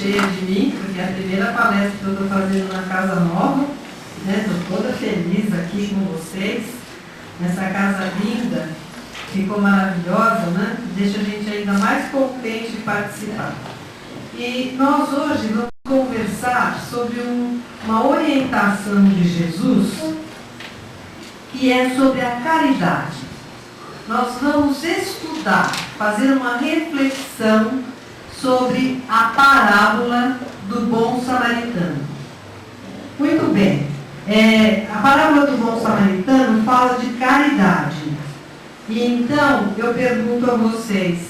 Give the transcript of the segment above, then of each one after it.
cheia de mim, porque é a primeira palestra que eu estou fazendo na Casa Nova, né? Estou toda feliz aqui com vocês, nessa casa linda, ficou maravilhosa, né? Deixa a gente ainda mais contente de participar. E nós hoje vamos conversar sobre uma orientação de Jesus, que é sobre a caridade. Nós vamos estudar, fazer uma reflexão sobre a parábola do bom samaritano. Muito bem, a parábola do bom samaritano fala de caridade. E então, eu pergunto a vocês,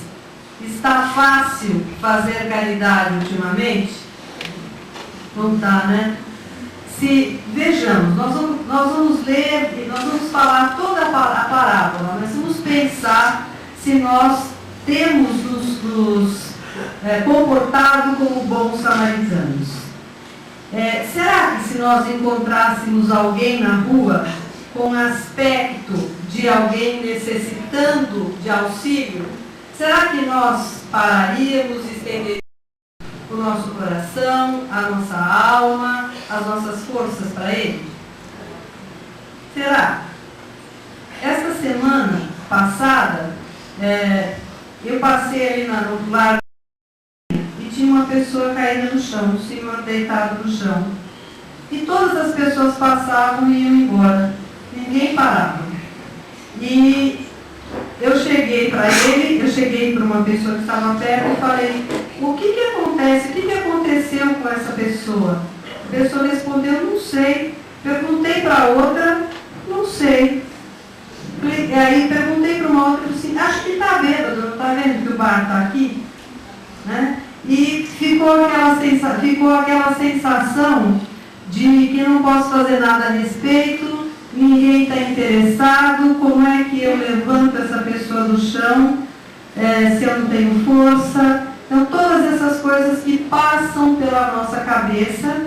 está fácil fazer caridade ultimamente? Não está, né? Vejamos, nós vamos ler e nós vamos falar toda a parábola, mas vamos pensar se nós temos nos comportado como bons samaritanos. Será que se nós encontrássemos alguém na rua com aspecto de alguém necessitando de auxílio, será que nós pararíamos e estenderíamos o nosso coração, a nossa alma, as nossas forças para ele? Será? Esta semana passada, eu passei ali no lar e tinha uma pessoa caída no chão, um senhor deitado no chão. E todas as pessoas passavam e iam embora. Ninguém parava. E eu cheguei para uma pessoa que estava perto e falei, o que acontece? O que aconteceu com essa pessoa? A pessoa respondeu, não sei. Perguntei para outra, não sei. E aí perguntei para uma outra, assim, acho que está bêbado, não está vendo que o bar está aqui? Né? E ficou aquela sensação de que não posso fazer nada a respeito, ninguém está interessado, como é que eu levanto essa pessoa do chão, se eu não tenho força? Então, todas essas coisas que passam pela nossa cabeça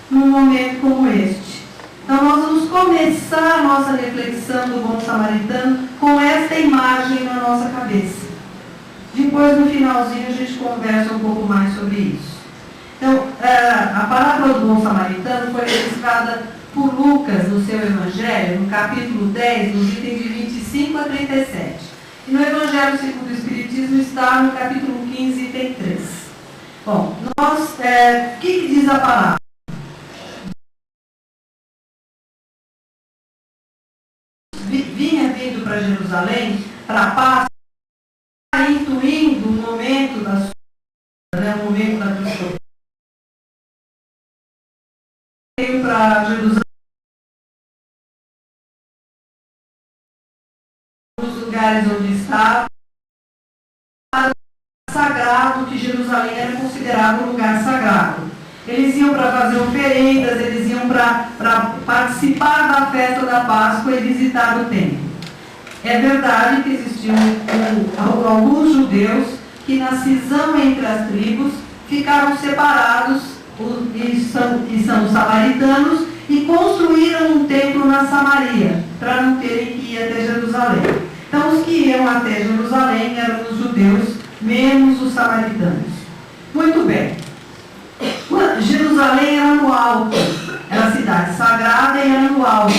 num momento como este. Então, nós vamos começar a nossa reflexão do bom samaritano com esta imagem na nossa cabeça. Depois, no finalzinho, a gente conversa um pouco mais sobre isso. Então, a parábola do bom samaritano foi registrada por Lucas no seu Evangelho, no capítulo 10, nos itens de 25 a 37. E no Evangelho segundo o Espiritismo está no capítulo 15, item 3. Bom, o que diz a palavra? Vinha vindo para Jerusalém, para a Páscoa, intuindo o momento da sua, né, o momento da sua. Veio para Jerusalém, nos lugares onde estava, sagrado, que Jerusalém era considerado um lugar sagrado. Eles iam para fazer oferendas, eles iam para participar da festa da Páscoa e visitar o templo. É verdade que existiam alguns judeus que na cisão entre as tribos ficaram separados, e são os samaritanos, e construíram um templo na Samaria, para não terem que ir até Jerusalém. Então os que iam até Jerusalém eram os judeus, menos os samaritanos. Muito bem. Jerusalém era no alto, era a cidade sagrada e era no alto.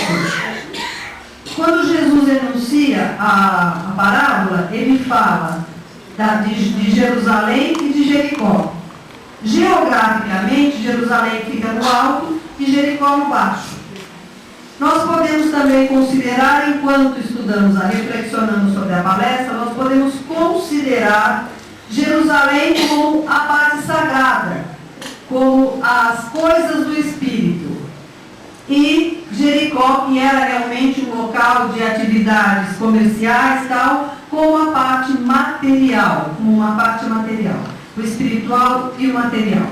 Quando Jesus enuncia a parábola, ele fala de Jerusalém e de Jericó. Geograficamente, Jerusalém fica no alto e Jericó no baixo. Nós podemos também considerar, enquanto estudamos, reflexionamos sobre a palestra, nós podemos considerar Jerusalém como a parte sagrada, como as coisas do Espírito. E Jericó, que era realmente um local de atividades comerciais, tal, como a parte material, o espiritual e o material.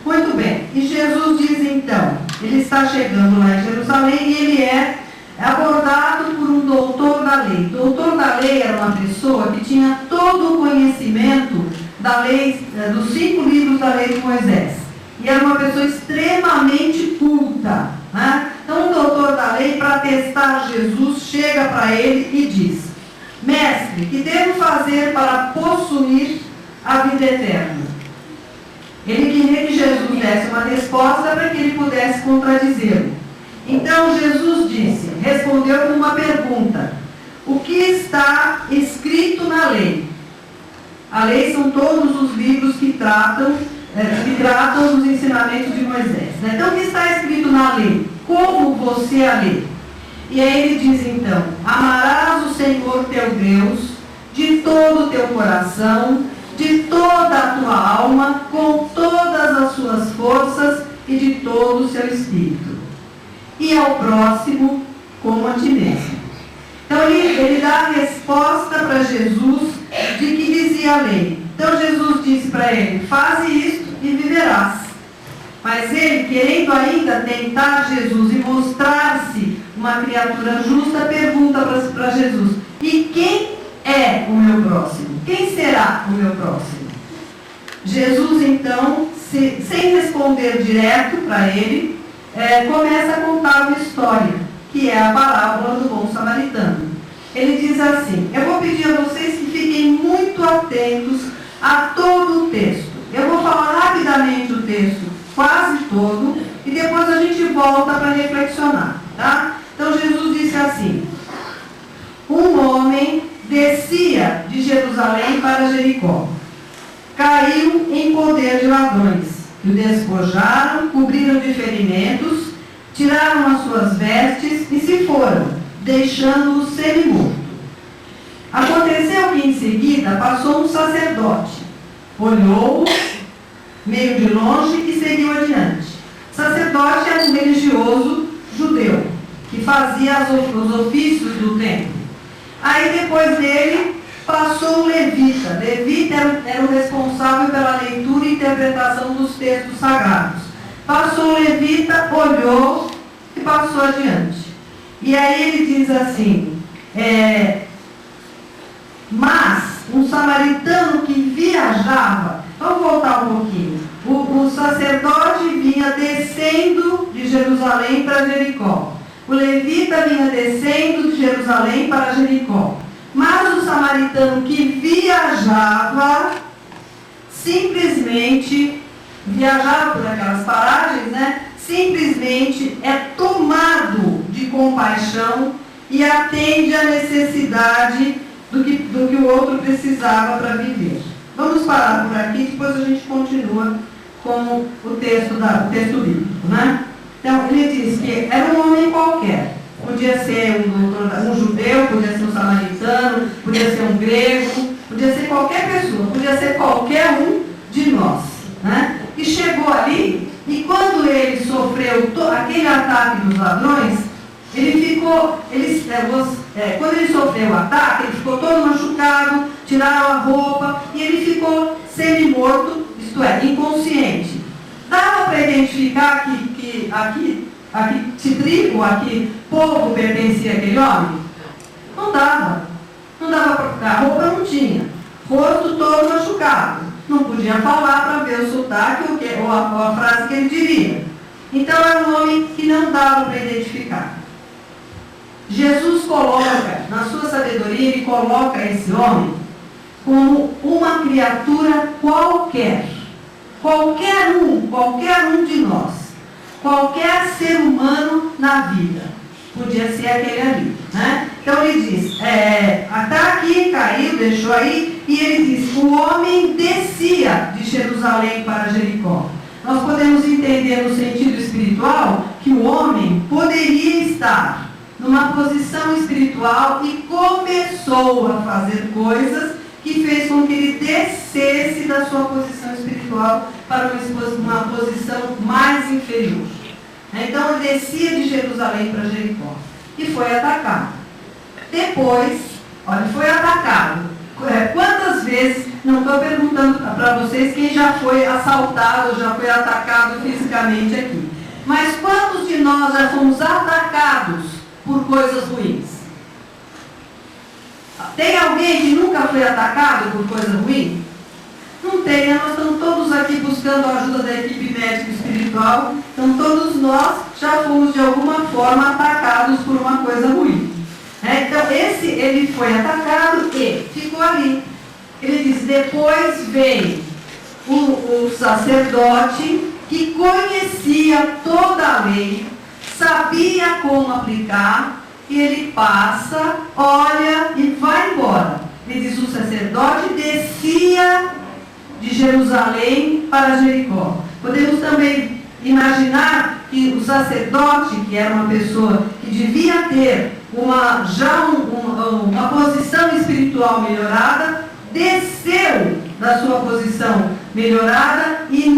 Muito bem, e Jesus diz então, ele está chegando lá em Jerusalém e ele é abordado por um doutor da lei. O doutor da lei era uma pessoa que tinha todo o conhecimento da lei, dos 5 livros da lei de Moisés. E era uma pessoa extremamente culta, né? Então o doutor da lei, para testar Jesus, chega para ele e diz: Mestre, que devo fazer para possuir a vida eterna? Ele queria tivesse uma resposta para que ele pudesse contradizê-lo. Então Jesus respondeu com uma pergunta: o que está escrito na lei? A lei são todos os livros que tratam dos ensinamentos de Moisés. Então, o que está escrito na lei? Como você a lê? E aí ele diz então: amarás o Senhor teu Deus de todo o teu coração, de toda a tua alma, com todas as suas forças e de todo o seu espírito. E ao próximo como a ti mesmo. Então ele dá a resposta para Jesus de que dizia a lei. Então Jesus disse para ele: faze isto e viverás. Mas ele, querendo ainda tentar Jesus e mostrar-se uma criatura justa, pergunta para Jesus: e quem é o meu próximo? Quem será o meu próximo? Jesus então, sem responder direto para ele, começa a contar uma história, que é a parábola do bom samaritano. Ele diz assim: eu vou pedir a vocês que fiquem muito atentos a todo o texto. Eu vou falar rapidamente o texto, quase todo, e depois a gente volta para reflexionar, tá? Então Jesus disse assim: um homem descia de Jerusalém para Jericó. Caiu em poder de ladrões, que o despojaram, cobriram de ferimentos, tiraram as suas vestes e se foram, deixando-o semi-morto. Aconteceu que em seguida passou um sacerdote, olhou-o meio de longe e seguiu adiante. O sacerdote era um religioso judeu, que fazia os ofícios do templo. Aí depois dele passou o levita. Levita era o responsável pela leitura e interpretação dos textos sagrados. Passou o levita, olhou e passou adiante. E aí ele diz assim: mas um samaritano que viajava, vamos voltar um pouquinho, o sacerdote vinha descendo de Jerusalém para Jericó, o levita vinha descendo de Jerusalém para Jericó, mas o samaritano que viajava, simplesmente viajava por aquelas paragens, simplesmente é tomado de compaixão e atende à necessidade do que o outro precisava para viver. Vamos parar por aqui, depois a gente continua com o texto bíblico, Então, ele diz que era um homem qualquer. Podia ser um judeu, podia ser um samaritano, podia ser um grego, podia ser qualquer pessoa, podia ser qualquer um de nós, E chegou ali, e quando ele sofreu aquele ataque dos ladrões, quando ele sofreu o ataque, ele ficou todo machucado, tiraram a roupa, e ele ficou semi-morto, isto é, inconsciente. Dava para identificar a que tribo, a que povo pertencia aquele homem? Não dava. Não dava para... A roupa não tinha. Rosto todo machucado. Não podia falar para ver o sotaque ou a frase que ele diria. Então era um homem que não dava para identificar. Jesus coloca, na sua sabedoria, ele coloca esse homem como uma criatura qualquer. Qualquer um de nós, qualquer ser humano na vida, podia ser aquele ali, Então ele diz, está aqui, caiu, deixou aí, e ele diz: o homem descia de Jerusalém para Jericó. Nós podemos entender no sentido espiritual que o homem poderia estar numa posição espiritual e começou a fazer coisas que fez com que ele descesse da sua posição espiritual para uma posição mais inferior. Então ele descia de Jerusalém para Jericó e foi atacado. Depois, foi atacado. Quantas vezes, não estou perguntando para vocês quem já foi assaltado, já foi atacado fisicamente aqui, mas quantos de nós já fomos atacados por coisas ruins? Tem alguém que nunca foi atacado por coisa ruim? Não tem, Nós estamos todos aqui buscando a ajuda da equipe médica espiritual, então todos nós já fomos de alguma forma atacados por uma coisa ruim. Então ele foi atacado e ficou ali. Ele diz: depois veio o sacerdote que conhecia toda a lei, sabia como aplicar, e ele passa, olha e vai embora. Ele diz: o sacerdote descia de Jerusalém para Jericó. Podemos também imaginar que o sacerdote, que era uma pessoa que devia ter uma posição espiritual melhorada, desceu da sua posição melhorada e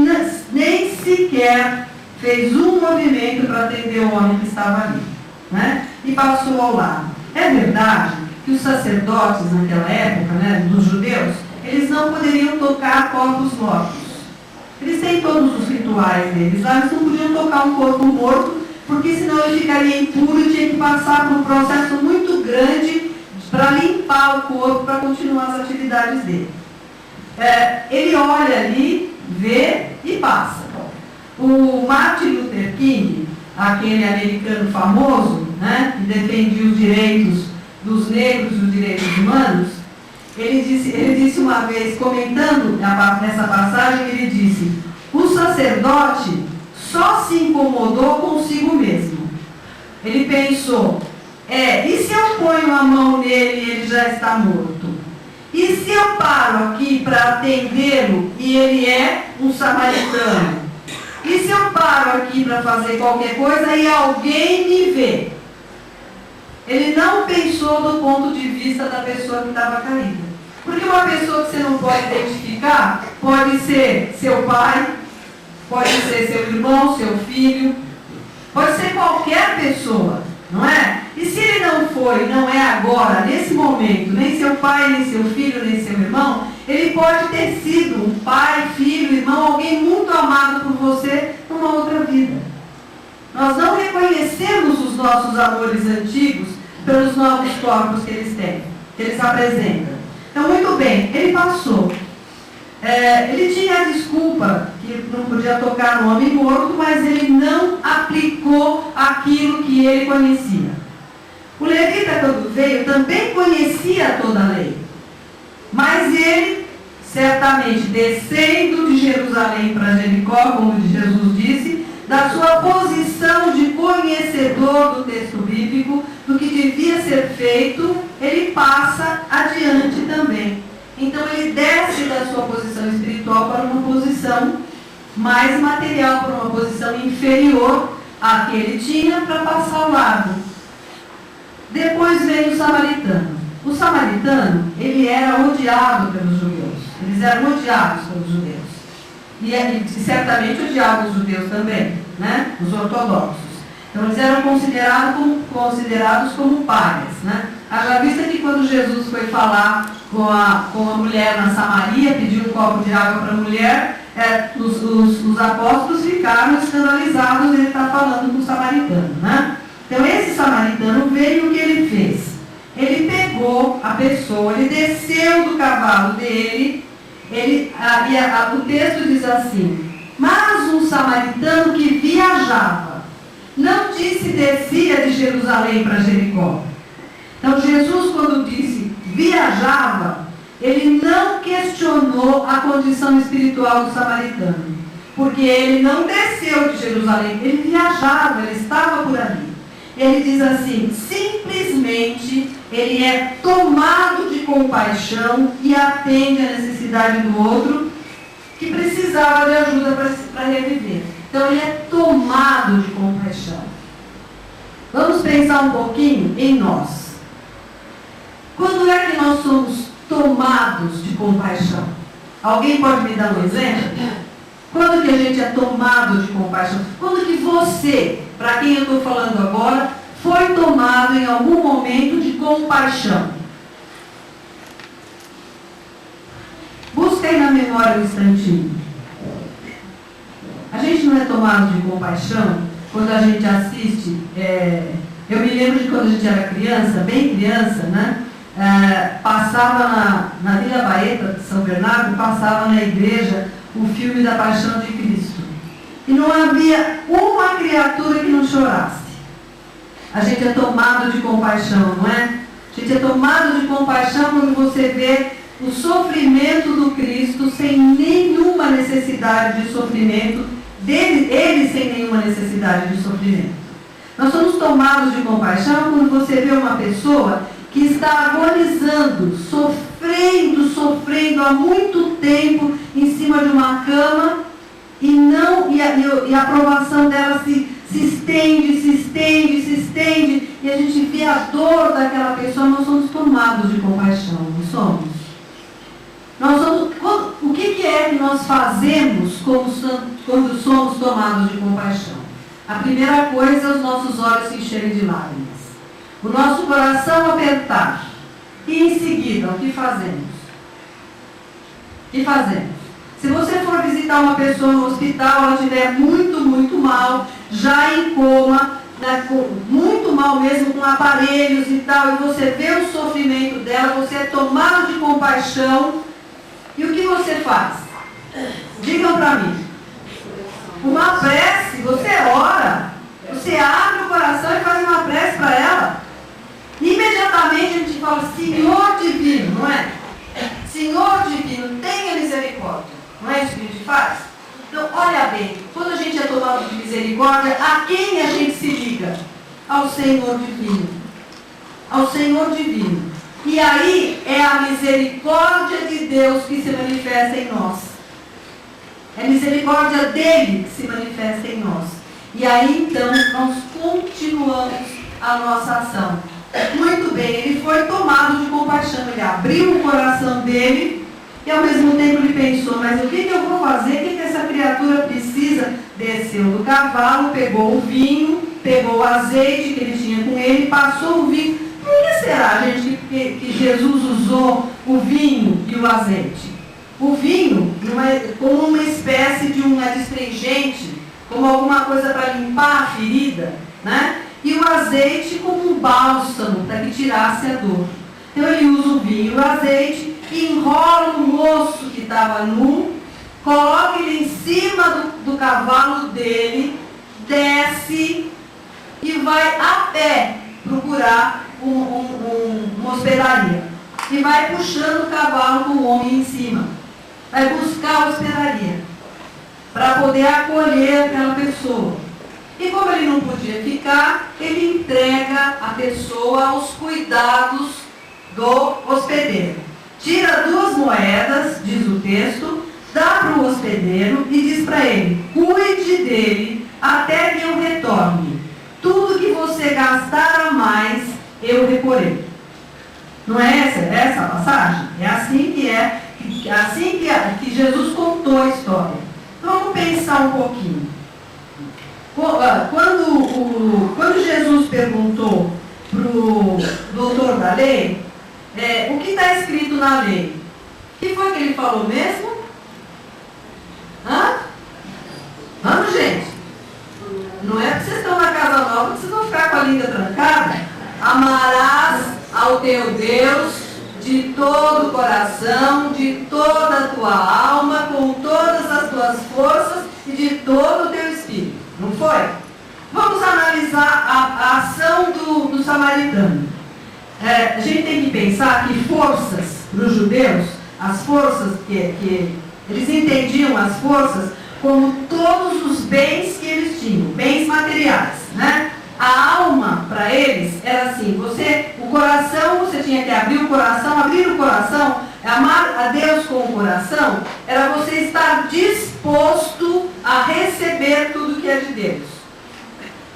nem sequer fez um movimento para atender o homem que estava ali, né? E passou ao lado. É verdade que os sacerdotes naquela época, né, dos judeus, eles não poderiam tocar corpos mortos. Eles têm todos os rituais deles lá, eles não podiam tocar um corpo morto, porque senão ele ficaria impuro e tinha que passar por um processo muito grande para limpar o corpo, para continuar as atividades dele. Ele olha ali, vê e passa. O Martin Luther King, aquele americano famoso, né, que defendia os direitos dos negros e os direitos humanos, ele disse uma vez, comentando nessa passagem, ele disse: o sacerdote só se incomodou consigo mesmo. Ele pensou: e se eu ponho a mão nele e ele já está morto? E se eu paro aqui para atendê-lo e ele é um samaritano? E se eu paro aqui para fazer qualquer coisa e alguém me vê? Ele não pensou do ponto de vista da pessoa que estava caída. Porque uma pessoa que você não pode identificar pode ser seu pai, pode ser seu irmão, seu filho, pode ser qualquer pessoa, não é? E se ele não foi, não é agora, nesse momento, nem seu pai, nem seu filho, nem seu irmão, ele pode ter sido um pai, filho, irmão, alguém muito amado por você numa outra vida. Nós não reconhecemos os nossos amores antigos pelos novos corpos que eles têm, que eles apresentam. Então, muito bem, ele passou. Ele tinha a desculpa que não podia tocar no homem morto, mas ele não aplicou aquilo que ele conhecia. O levita, quando veio, também conhecia toda a lei. Mas ele, certamente, descendo de Jerusalém para Jericó, como Jesus disse, da sua posição de conhecedor do texto bíblico, do que devia ser feito, ele passa adiante também. Então ele desce da sua posição espiritual para uma posição mais material, para uma posição inferior à que ele tinha, para passar ao lado. Depois veio o samaritano. O samaritano, ele era odiado pelos judeus. Eles eram odiados pelos judeus. E certamente odiavam os judeus também, né? Os ortodoxos. Então eles eram considerados como párias, né? Haja vista que quando Jesus foi falar com a mulher na Samaria, pediu um copo de água para a mulher, os apóstolos ficaram escandalizados, ele está falando com o samaritano, né? Então esse samaritano veio, o que ele fez? Ele pegou a pessoa, ele desceu do cavalo dele, o texto diz assim: mas um samaritano que viajava, não disse descia de Jerusalém para Jericó. Então Jesus, quando disse viajava, ele não questionou a condição espiritual do samaritano, porque ele não desceu de Jerusalém, ele viajava, ele estava por ali. Ele diz assim: simplesmente ele é tomado de compaixão e atende à necessidade do outro que precisava de ajuda para reviver. Então ele é tomado de compaixão. Vamos pensar um pouquinho em nós. Quando é que nós somos tomados de compaixão? Alguém pode me dar um exemplo? Quando que a gente é tomado de compaixão? Quando que você, para quem eu estou falando agora, foi tomado em algum momento de compaixão? Busca aí na memória um instantinho. A gente não é tomado de compaixão quando a gente assiste. Eu me lembro de quando a gente era criança, bem criança, né? Passava na Vila Baeta de São Bernardo, passava na igreja o filme da Paixão de Cristo. E não havia uma criatura que não chorasse. A gente é tomado de compaixão, não é? A gente é tomado de compaixão quando você vê o sofrimento do Cristo sem nenhuma necessidade de sofrimento ele sem nenhuma necessidade de sofrimento. Nós somos tomados de compaixão quando você vê uma pessoa que está agonizando, sofrendo há muito tempo em cima de uma cama e a aprovação dela se estende, e a gente vê a dor daquela pessoa. Nós somos tomados de compaixão, não somos? O que é que nós fazemos quando somos tomados de compaixão? A primeira coisa, os nossos olhos se encherem de lágrimas. O nosso coração apertar. E em seguida, o que fazemos? Se você for visitar uma pessoa no hospital, ela estiver muito, muito mal, já em coma, muito mal mesmo, com aparelhos e tal, e você vê o sofrimento dela, você é tomado de compaixão, e o que você faz? Digam para mim. Uma prece, você ora, você abre o coração e faz uma prece para ela. Imediatamente a gente fala, Senhor Divino, não é? Senhor Divino, tenha misericórdia. Não é isso que a gente faz? Então, olha bem, quando a gente é tomado de misericórdia, a quem a gente se liga? Ao Senhor Divino. Ao Senhor Divino. E aí é a misericórdia de Deus que se manifesta em nós. É a misericórdia dele que se manifesta em nós. E aí então nós continuamos a nossa ação. Muito bem, ele foi tomado de compaixão, ele abriu o coração dele e ao mesmo tempo ele pensou, mas o que eu vou fazer? O que essa criatura precisa? Desceu do cavalo, pegou o vinho, pegou o azeite que ele tinha com ele, passou o vinho. Por que será, gente, que Jesus usou o vinho e o azeite? O vinho como uma espécie de um adstringente, como alguma coisa para limpar a ferida, né? E o azeite como um bálsamo para que tirasse a dor. Então ele usa o vinho e o azeite, enrola o moço que estava nu, coloca ele em cima do cavalo dele, desce e vai a pé procurar uma hospedaria. E vai puxando o cavalo com o homem em cima. Vai buscar a hospedaria para poder acolher aquela pessoa. E como ele não podia ficar, ele entrega a pessoa aos cuidados do hospedeiro. Tira 2 moedas, diz o texto, dá para o hospedeiro e diz para ele, cuide dele até que eu retorne. Tudo que você gastar a mais, eu reporei. Não é essa a passagem? É assim que Jesus contou a história. Então, vamos pensar um pouquinho. Quando Jesus perguntou para o doutor da lei, o que está escrito na lei? O que foi que ele falou mesmo? Vamos, gente. Não é porque vocês estão na casa nova que vocês vão ficar com a língua trancada. Amarás ao teu Deus de todo o coração, de toda a tua alma, com todas as tuas forças e de todo o teu espírito. Não foi? Vamos analisar a ação do samaritano. A gente tem que pensar que forças para os judeus, as forças que eles entendiam as forças como todos os bens que eles tinham, bens materiais, né? A alma, para eles, era assim, o coração, você tinha que abrir o coração, amar a Deus com o coração, era você estar disposto a receber tudo que é de Deus.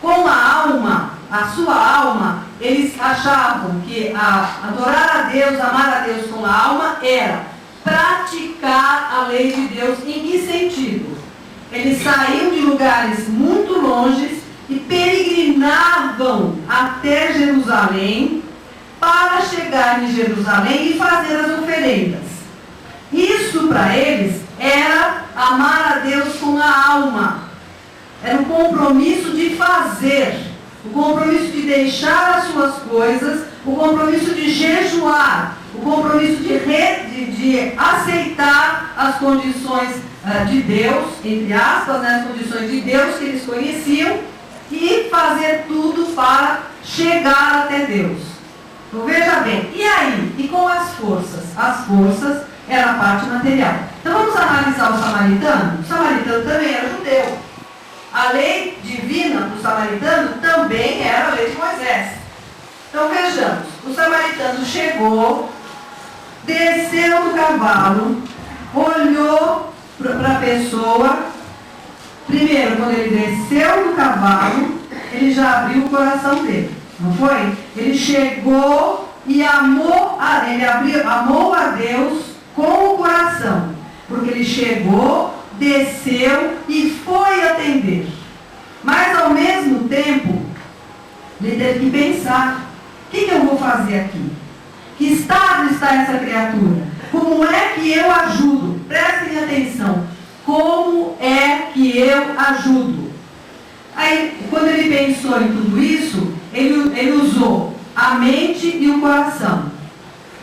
Com a alma, a sua alma, eles achavam que adorar a Deus, amar a Deus com a alma, era praticar a lei de Deus. Em que sentido? Eles saíam de lugares muito longes e peregrinavam até Jerusalém para chegar em Jerusalém e fazer as oferendas. Isso para eles era amar a Deus com a alma. Era o compromisso de fazer, o compromisso de deixar as suas coisas, o compromisso de jejuar, o compromisso de aceitar as condições de Deus, entre aspas, né, as condições de Deus que eles conheciam, e fazer tudo para chegar até Deus. Então veja bem, e aí? E com as forças? As forças era a parte material. Então vamos analisar o samaritano? O samaritano também era judeu. a lei divina para o samaritano também era a lei de Moisés. Então vejamos, o samaritano chegou, desceu do cavalo, olhou para a pessoa. Primeiro, quando ele desceu do cavalo, ele já abriu o coração dele, não foi? Ele chegou e amou a Deus com o coração, porque ele chegou, desceu e foi atender. Mas ao mesmo tempo, ele teve que pensar: o que eu vou fazer aqui? Que estado está essa criatura? Como é que eu ajudo? Prestem atenção. Como é que eu ajudo? Aí, quando ele pensou em tudo isso, ele usou a mente e o coração.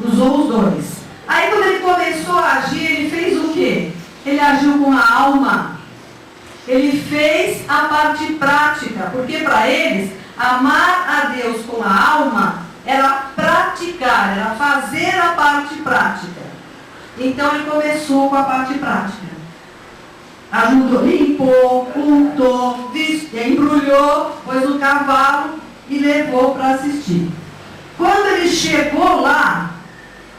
Usou os dois. Aí, quando ele começou a agir, ele fez o quê? Ele agiu com a alma. Ele fez a parte prática, porque para eles, amar a Deus com a alma era praticar, era fazer a parte prática. Então ele começou com a parte prática. Ajudou, limpou, untou, embrulhou, pôs no cavalo e levou para assistir. Quando ele chegou lá,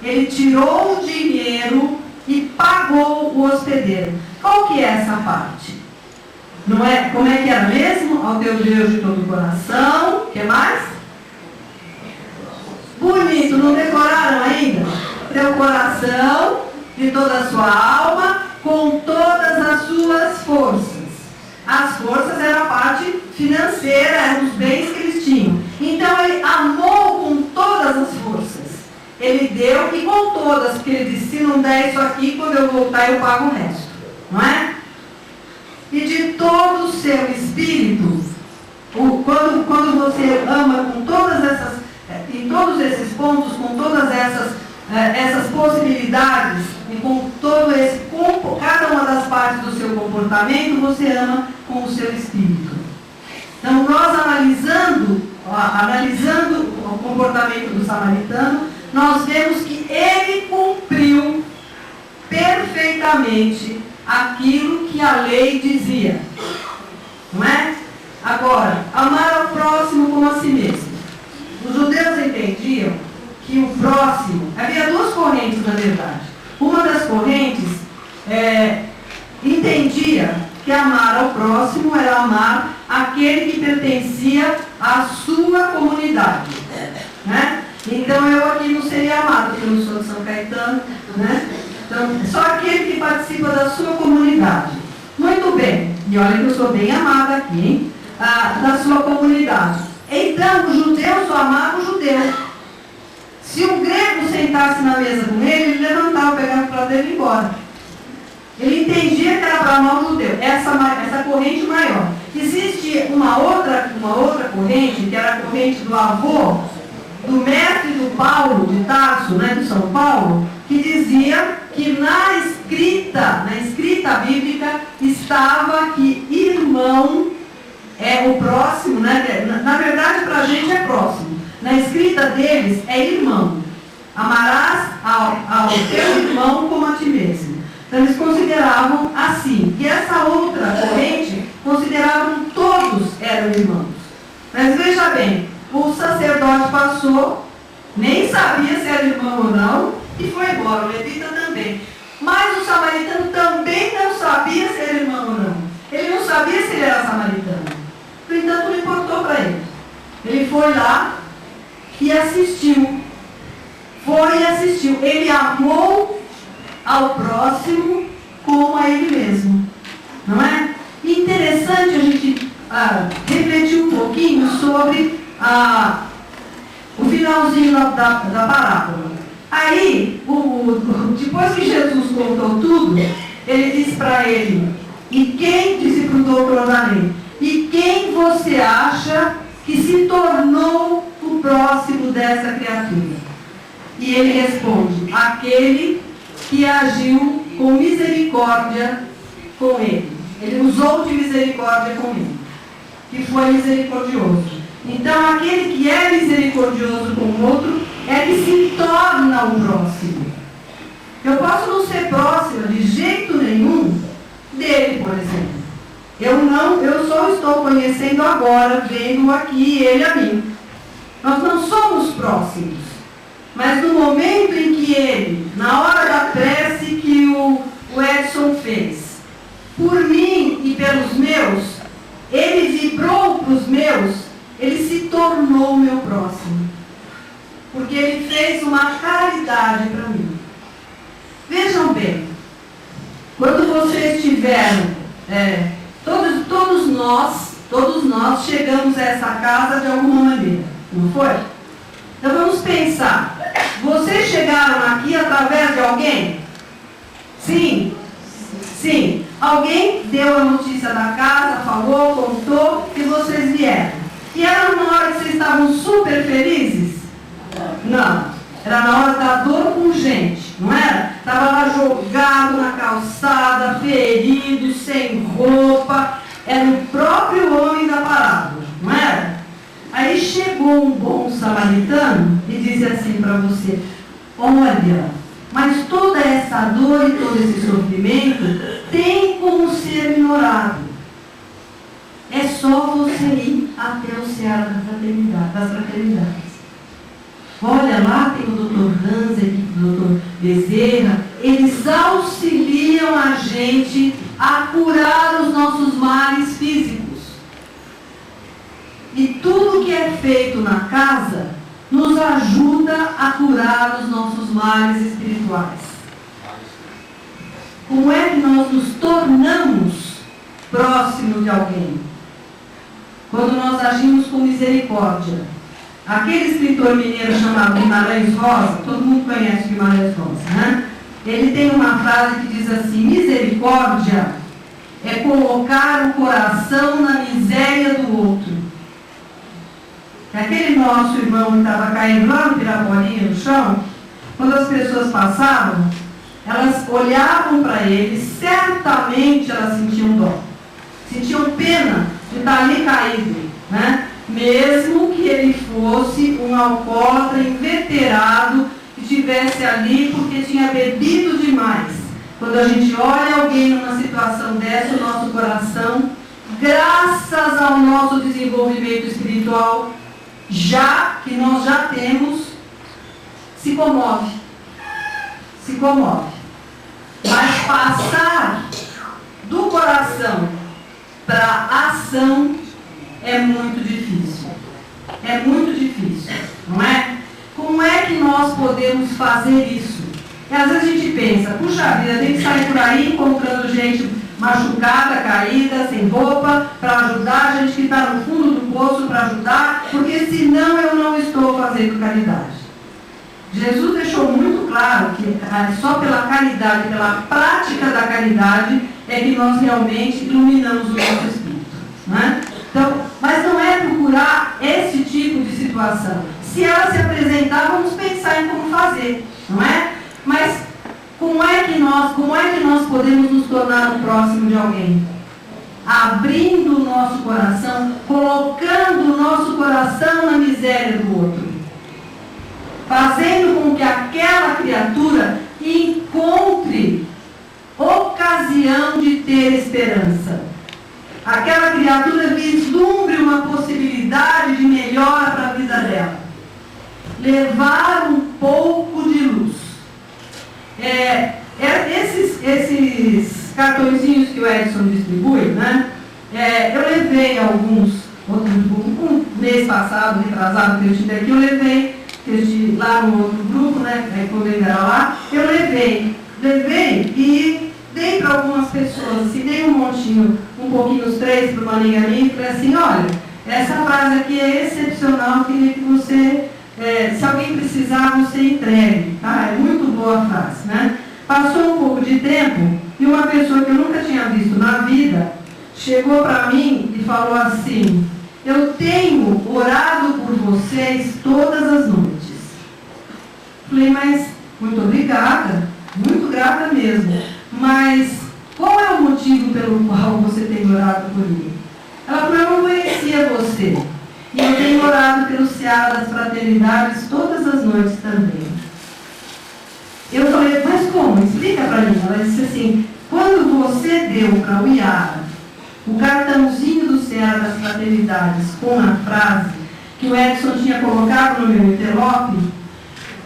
ele tirou o dinheiro e pagou o hospedeiro. Qual que é essa parte? Não é, como é que era mesmo? Ao teu Deus de todo o coração. O que mais? Bonito, não decoraram ainda? Teu coração, de toda a sua alma, com todas as suas forças. As forças eram a parte financeira, eram os bens que eles tinham. Então ele amou com todas as forças. Ele deu e com todas, porque ele disse: se não der isso aqui, quando eu voltar eu pago o resto. Não é? E de todo o seu espírito, quando você ama com todas essas, em todos esses pontos, com todas essas possibilidades, e com todo esse, cada uma das partes do seu comportamento, você ama com o seu espírito. Então, nós analisando o comportamento do samaritano, nós vemos que ele cumpriu perfeitamente aquilo que a lei dizia. Não é? Agora, amar ao próximo como a si mesmo. Os judeus entendiam que o próximo, havia duas correntes na verdade. Uma das correntes entendia que amar ao próximo era amar aquele que pertencia à sua comunidade. Né? Então eu aqui não seria amado, porque eu não sou de São Caetano, né? Então, só aquele que participa da sua comunidade. Muito bem, e olha que eu sou bem amada aqui, hein? Da sua comunidade. Então, o judeu só amava o judeu. Se um grego sentasse na mesa com ele, ele levantava, pegava o prato dele e ia embora. Ele entendia que era para amar o judeu, essa corrente maior. Existia uma outra corrente, que era a corrente do avô, do mestre do Paulo, de Tarso, né, de São Paulo, que dizia que na escrita bíblica estava que irmão é o próximo, né? Na verdade, para a gente é próximo. Na escrita deles é irmão. Amarás ao teu irmão como a ti mesmo. Então eles consideravam assim. E essa outra corrente consideravam todos eram irmãos. Mas veja bem, o sacerdote passou, nem sabia se era irmão ou não, e foi embora. O levita também. Mas o samaritano também não sabia se era irmão ou não. Ele não sabia se ele era samaritano. No entanto, não importou para ele. Ele foi lá e assistiu. Ele amou ao próximo como a ele mesmo. Não é? Interessante a gente refletir um pouquinho sobre o finalzinho da parábola. Aí, depois que Jesus contou tudo, ele disse para ele: e quem, disse para o doutor da lei, e quem você acha que se tornou o próximo dessa criatura? E ele responde: aquele que agiu com misericórdia com ele. Ele usou de misericórdia com ele, que foi misericordioso. Então, aquele que é misericordioso com o outro é que se torna o próximo. Eu posso não ser próxima de jeito nenhum dele, por exemplo. Eu só estou conhecendo agora, vendo aqui ele a mim. Nós não somos próximos. Mas no momento em que ele, na hora da prece que o Edson fez, por mim e pelos meus, ele vibrou para os meus, ele se tornou meu próximo. Porque ele fez uma caridade para mim. Vejam bem, quando vocês tiveram, todos nós chegamos a essa casa de alguma maneira, não foi? Então vamos pensar, vocês chegaram aqui através de alguém? Sim? Sim. Alguém deu a notícia da casa, falou, contou e vocês vieram. E era uma hora que vocês estavam super felizes? Não. Era na hora da dor pungente, não era? Estava lá jogado na calçada, ferido, sem roupa. Era o próprio homem da parábola, não era? Aí chegou um bom samaritano e disse assim para você: olha, mas toda essa dor e todo esse sofrimento tem como ser ignorado. É só você ir até o Ceará das fraternidades. Olha, lá tem o Dr. Hans, a equipe do Dr. Bezerra, eles auxiliam a gente a curar os nossos males físicos. E tudo que é feito na casa nos ajuda a curar os nossos males espirituais. Como é que nós nos tornamos próximos de alguém? Quando nós agimos com misericórdia. Aquele escritor mineiro chamado Guimarães Rosa, todo mundo conhece Guimarães Rosa, né? Ele tem uma frase que diz assim: misericórdia é colocar o coração na miséria do outro. Aquele nosso irmão que estava caindo lá no Piraporinha, no chão, quando as pessoas passavam, elas olhavam para ele, certamente elas sentiam dó, sentiam pena de estar ali caído, né? Mesmo que ele fosse um alcoólatra inveterado, que estivesse ali porque tinha bebido demais. Quando a gente olha alguém numa situação dessa, o nosso coração, graças ao nosso desenvolvimento espiritual, que nós já temos, se comove. Se comove. Mas passar do coração para a ação é muito difícil. É muito difícil, não é? Como é que nós podemos fazer isso? E às vezes a gente pensa, puxa vida, tem que sair por aí encontrando gente machucada, caída, sem roupa, para ajudar, gente que está no fundo do poço para ajudar, porque senão eu não estou fazendo caridade. Jesus deixou muito claro que só pela caridade, pela prática da caridade, é que nós realmente iluminamos o nosso espírito, não é? Então, mas não é procurar esse tipo de situação. Se ela se apresentar, vamos pensar em como fazer, não é? Mas como é que nós podemos nos tornar o próximo de alguém? Abrindo o nosso coração, colocando o nosso coração na miséria do outro. Fazendo com que aquela criatura encontre ocasião de ter esperança. Aquela criatura vislumbre uma possibilidade de melhora para a vida dela. Levar um pouco de luz. Esses cartõezinhos que o Edson distribui, né? Eu levei alguns, um mês passado, retrasado, que eu estive aqui, eu levei lá no outro grupo, né? Quando ele era lá, eu levei e dei para algumas pessoas, assim, dei um montinho, um pouquinho os três para uma amiga minha, e falei assim: olha, essa frase aqui é excepcional, queria que você, se alguém precisar, você entregue, tá? É muito boa a frase, né? Passou um pouco de tempo e uma pessoa que eu nunca tinha visto na vida chegou para mim e falou assim: eu tenho orado por vocês todas as noites. Falei: mas muito obrigada, muito grata mesmo, mas qual é o motivo pelo qual você tem orado por mim? Ela falou: eu não conhecia você, e eu tenho orado pelo Ceará das Fraternidades todas as noites também. Eu falei: mas como? Explica para mim. Ela disse assim: quando você deu para o Iara o cartãozinho do Ceará das Fraternidades com a frase que o Edson tinha colocado no meu envelope,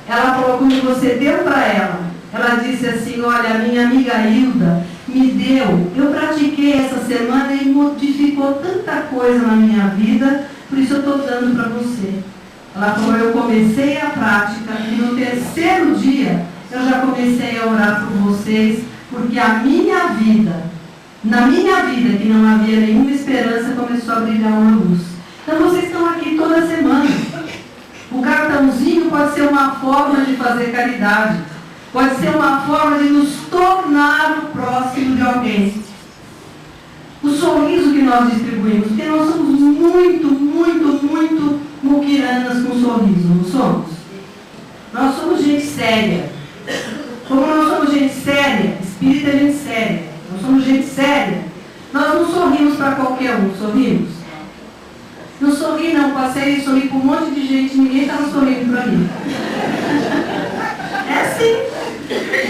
ela falou quando você deu para ela. Ela disse assim, olha, a minha amiga Hilda me deu, eu pratiquei essa semana e modificou tanta coisa na minha vida, por isso eu estou dando para você. Ela falou, eu comecei a prática e no terceiro dia eu já comecei a orar por vocês, porque a minha vida, na minha vida que não havia nenhuma esperança, começou a brilhar uma luz. Então vocês estão aqui toda semana. O cartãozinho pode ser uma forma de fazer caridade, pode ser uma forma de nos tornar próximo de alguém. O sorriso que nós distribuímos, porque nós somos muito muquiranas com sorriso, não somos? Nós somos gente séria. Como nós somos gente séria, espírita é gente séria, nós somos gente séria, nós não sorrimos para qualquer um, sorrimos? Não sorri não, passei e sorri com um monte de gente, ninguém estava sorrindo para mim. É assim.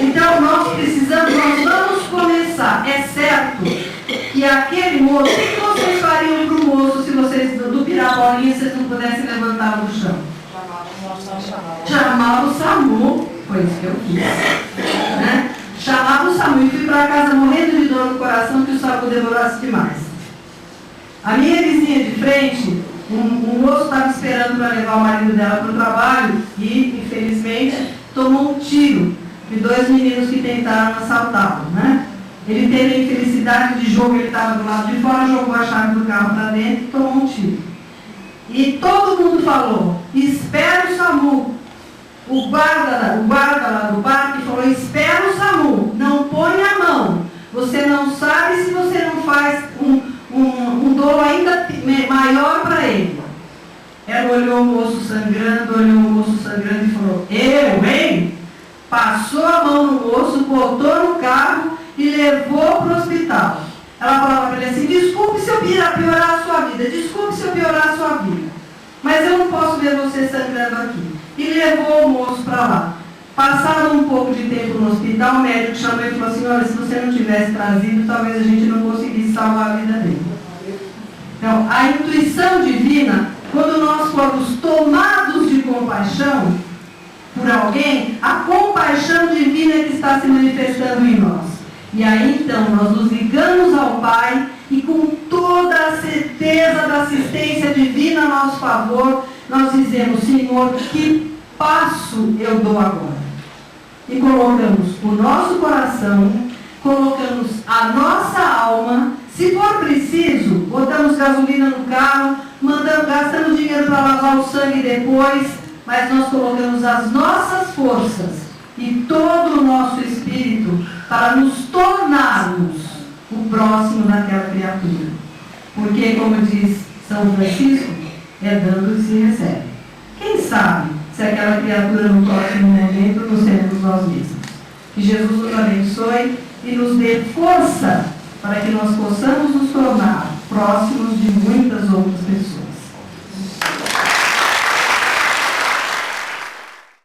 Então nós precisamos, nós vamos começar. É certo que aquele moço, o que vocês fariam para o moço se vocês do Pirabolinha, vocês não pudessem levantar do chão? Chamava o SAMU, foi isso que eu fiz. Né? Chamava o SAMU e fui para casa morrendo de dor no coração que o sapo devorasse demais. A minha vizinha de frente, um moço estava esperando para levar o marido dela para o trabalho e, infelizmente, tomou um tiro de 2 meninos que tentaram assaltá-lo, né? Ele teve a infelicidade de jogo, ele estava do lado de fora, jogou a chave do carro para dentro e tomou um tiro. E todo mundo falou, espera o SAMU. O guarda lá do parque falou, espera o SAMU, não põe a mão. Você não sabe se você não faz um dolo ainda maior para ele. Ela olhou o moço sangrando e falou, eu, hein? Passou a mão no moço, botou no carro e levou para o hospital. Ela falava para ele assim, desculpe se eu piorar a sua vida, desculpe se eu piorar a sua vida, mas eu não posso ver você sangrando aqui. E levou o moço para lá. Passado um pouco de tempo no hospital, o médico chamou e falou assim, olha, se você não tivesse trazido, talvez a gente não conseguisse salvar a vida dele. Então, a intuição divina, quando nós formos tomados de compaixão por alguém, a compaixão divina é que está se manifestando em nós. E aí, então, nós nos ligamos ao Pai e com toda a certeza da assistência divina a nosso favor, nós dizemos, Senhor, que passo eu dou agora? E colocamos o nosso coração, colocamos a nossa alma, se for preciso, botamos gasolina no carro, gastamos dinheiro para lavar o sangue depois, mas nós colocamos as nossas forças e todo o nosso espírito para nos tornarmos o próximo daquela criatura. Porque, como diz São Francisco, é dando que se recebe. Quem sabe se aquela criatura no próximo momento não seremos nós mesmos. Que Jesus nos abençoe e nos dê força para que nós possamos nos tornar próximos de muitas outras pessoas.